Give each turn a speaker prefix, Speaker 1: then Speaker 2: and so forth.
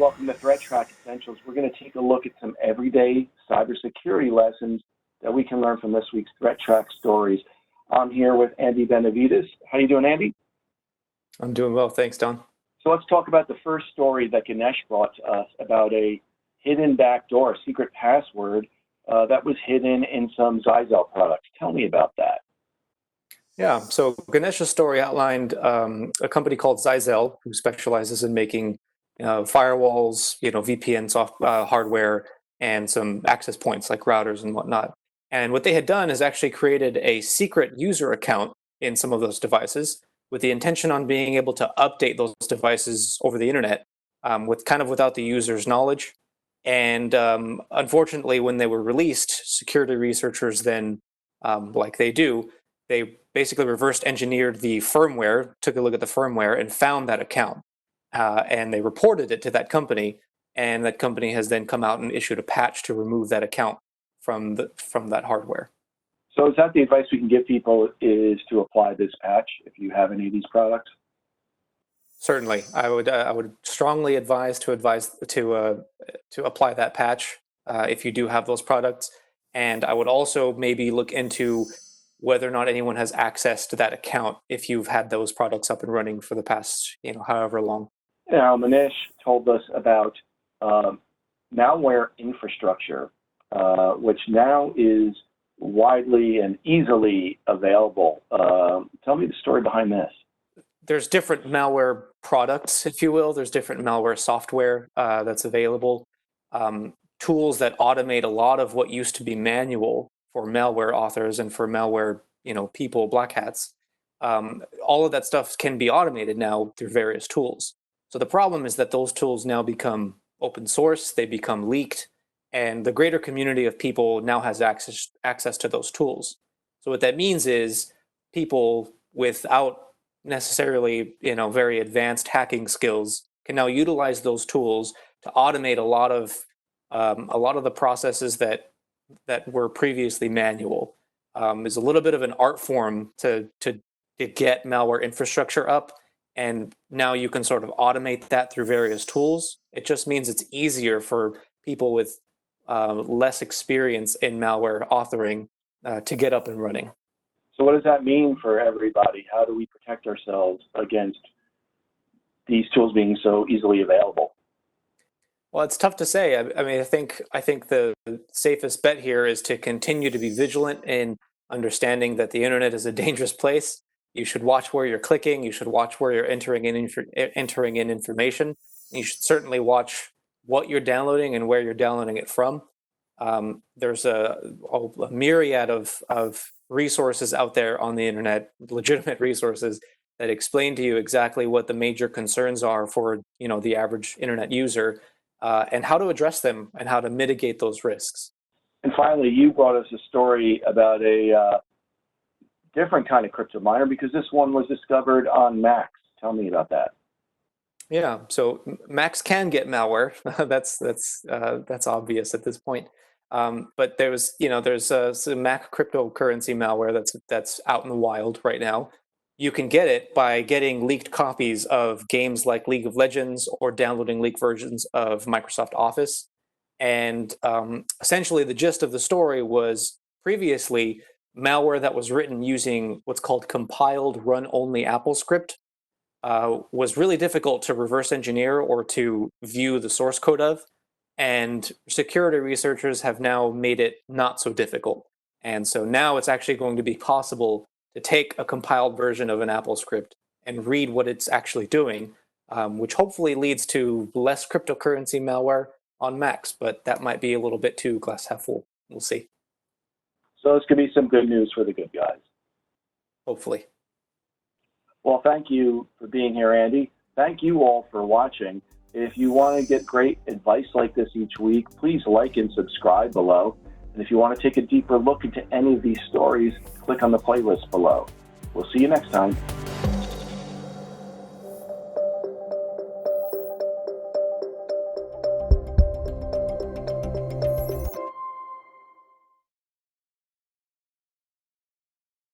Speaker 1: welcome to ThreatTraq Essentials. We're going to take a look at some everyday cybersecurity lessons that we can learn from this week's ThreatTraq stories. I'm here with Andy Benavides. How you doing, Andy?
Speaker 2: I'm doing well, thanks, Don.
Speaker 1: So let's talk about the first story that Ganesh brought to us about a hidden backdoor, secret password that was hidden in some Zyxel products. Tell me about that.
Speaker 2: Yeah, so Ganeshas Story outlined a company called Zyxel, who specializes in making firewalls, VPN hardware, and some access points like routers and whatnot. And what they had done is actually created a secret user account in some of those devices with the intention on being able to update those devices over the internet without the user's knowledge. And unfortunately, when they were released, security researchers then, like they do, they basically reversed engineered the firmware, took a look at the firmware, and found that account. And they reported it to that company, and that company has then come out and issued a patch to remove that account from that hardware.
Speaker 1: So is that the advice we can give people, is to apply this patch if you have any of these products?
Speaker 2: Certainly, I would strongly advise to apply that patch if you do have those products, and I would also maybe look into whether or not anyone has access to that account if you've had those products up and running for the past, however long.
Speaker 1: Now, Manish told us about Malware Infrastructure, which now is widely and easily available. Tell me the story behind this.
Speaker 2: There's different malware products, if you will. There's different malware software that's available. Tools that automate a lot of what used to be manual for malware authors and for malware, people, black hats. All of that stuff can be automated now through various tools. So the problem is that those tools now become open source, they become leaked, and the greater community of people now has access to those tools. So what that means is people without necessarily, very advanced hacking skills can now utilize those tools to automate a lot of the processes that were previously manual. Is a little bit of an art form to get malware infrastructure up, and now you can sort of automate that through various tools. It just means it's easier for people with less experience in malware authoring to get up and running.
Speaker 1: So what does that mean for everybody? How do we protect ourselves against these tools being so easily available?
Speaker 2: Well, it's tough to say. I think the safest bet here is to continue to be vigilant in understanding that the internet is a dangerous place. You should watch where you're clicking. You should watch where you're entering in information. You should certainly watch what you're downloading and where you're downloading it from. There's a myriad of resources out there on the internet, legitimate resources that explain to you exactly what the major concerns are for the average internet user, and how to address them and how to mitigate those risks.
Speaker 1: And finally, you brought us a story about a different kind of crypto miner, because this one was discovered on Macs. Tell me about that.
Speaker 2: Yeah, so Macs can get malware. that's obvious at this point. But there's some Mac cryptocurrency malware that's out in the wild right now. You can get it by getting leaked copies of games like League of Legends or downloading leaked versions of Microsoft Office. And essentially the gist of the story was previously malware that was written using what's called compiled run-only AppleScript was really difficult to reverse engineer or to view the source code of. And security researchers have now made it not so difficult. And so now it's actually going to be possible to take a compiled version of an AppleScript and read what it's actually doing, which hopefully leads to less cryptocurrency malware on Macs, but that might be a little bit too glass half full. We'll see.
Speaker 1: So this could be some good news for the good guys.
Speaker 2: Hopefully.
Speaker 1: Well, thank you for being here, Andy. Thank you all for watching. If you want to get great advice like this each week, please like and subscribe below. And if you want to take a deeper look into any of these stories, click on the playlist below. We'll see you next time.